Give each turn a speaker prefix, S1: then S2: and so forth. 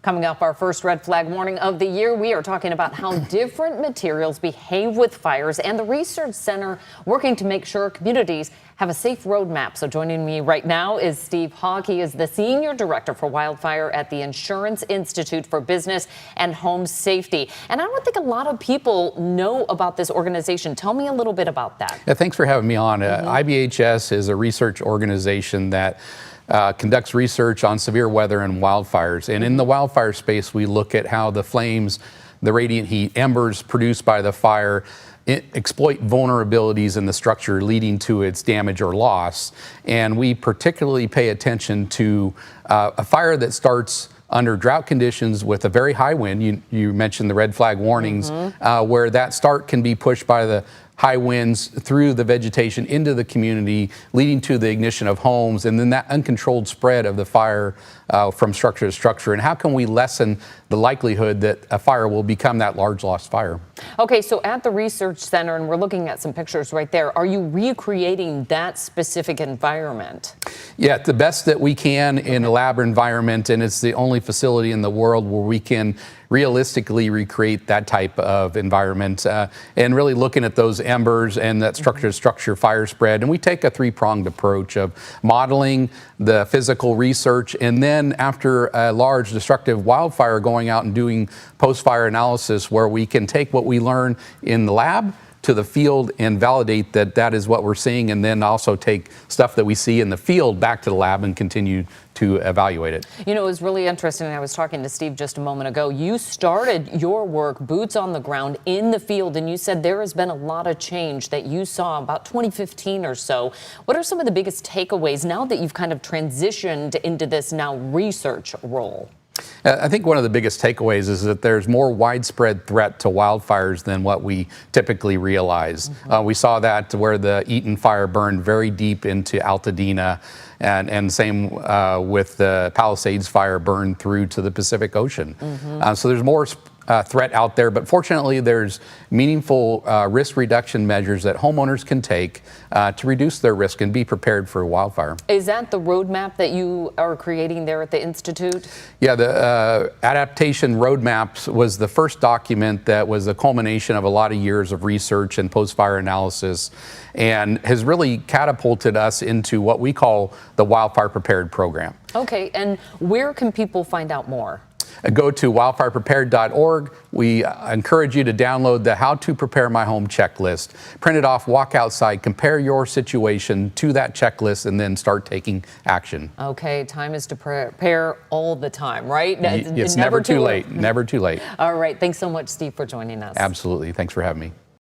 S1: Coming up, our first red flag warning of the year, we are talking about how different materials behave with fires and the research center working to make sure communities have a safe roadmap. So joining me right now is Steve Hogg. He is the Senior Director for Wildfire at the Insurance Institute for Business and Home Safety. And I don't think a lot of people know about this organization. Tell me a little bit about that.
S2: Yeah, thanks for having me on. IBHS is a research organization that conducts research on severe weather and wildfires. And in the wildfire space, we look at how the flames, the radiant heat, embers produced by the fire exploit vulnerabilities in the structure leading to its damage or loss. And we particularly pay attention to a fire that starts under drought conditions with a very high wind. You mentioned the red flag warnings, where that start can be pushed by the high winds through the vegetation into the community, leading to the ignition of homes, and then that uncontrolled spread of the fire from structure to structure. And how can we lessen the likelihood that a fire will become that large loss fire?
S1: Okay, so at the research center, and we're looking at some pictures right there, are you recreating that specific environment?
S2: Yeah, the best that we can in a lab environment, and it's the only facility in the world where we can realistically recreate that type of environment, and really looking at those embers and that structure to structure fire spread. And we take a three-pronged approach of modeling the physical research, and then after a large destructive wildfire, going out and doing post-fire analysis where we can take what we learn in the lab to the field and validate that that is what we're seeing, and then also take stuff that we see in the field back to the lab and continue to evaluate it.
S1: You know, it was really interesting. I was talking to Steve just a moment ago. You started your work boots on the ground in the field, and you said there has been a lot of change that you saw about 2015 or so. What are some of the biggest takeaways now that you've kind of transitioned into this now research role?
S2: I think one of the biggest takeaways is that there's more widespread threat to wildfires than what we typically realize. We saw that where the Eaton fire burned very deep into Altadena, and same with the Palisades fire burned through to the Pacific Ocean. So there's more threat out there, but fortunately there's meaningful risk reduction measures that homeowners can take to reduce their risk and be prepared for a wildfire.
S1: Is that the roadmap that you are creating there at the Institute?
S2: Yeah, the adaptation roadmaps was the first document that was a culmination of a lot of years of research and post-fire analysis, and has really catapulted us into what we call the Wildfire Prepared program.
S1: Okay, and where can people find out more?
S2: Go to wildfireprepared.org. We encourage you to download the How to Prepare My Home checklist. Print it off, walk outside, compare your situation to that checklist, and then start taking action.
S1: Okay, time is to prepare all the time, right?
S2: It's never too late. Never too late.
S1: All right, thanks so much, Steve, for joining us.
S2: Absolutely. Thanks for having me.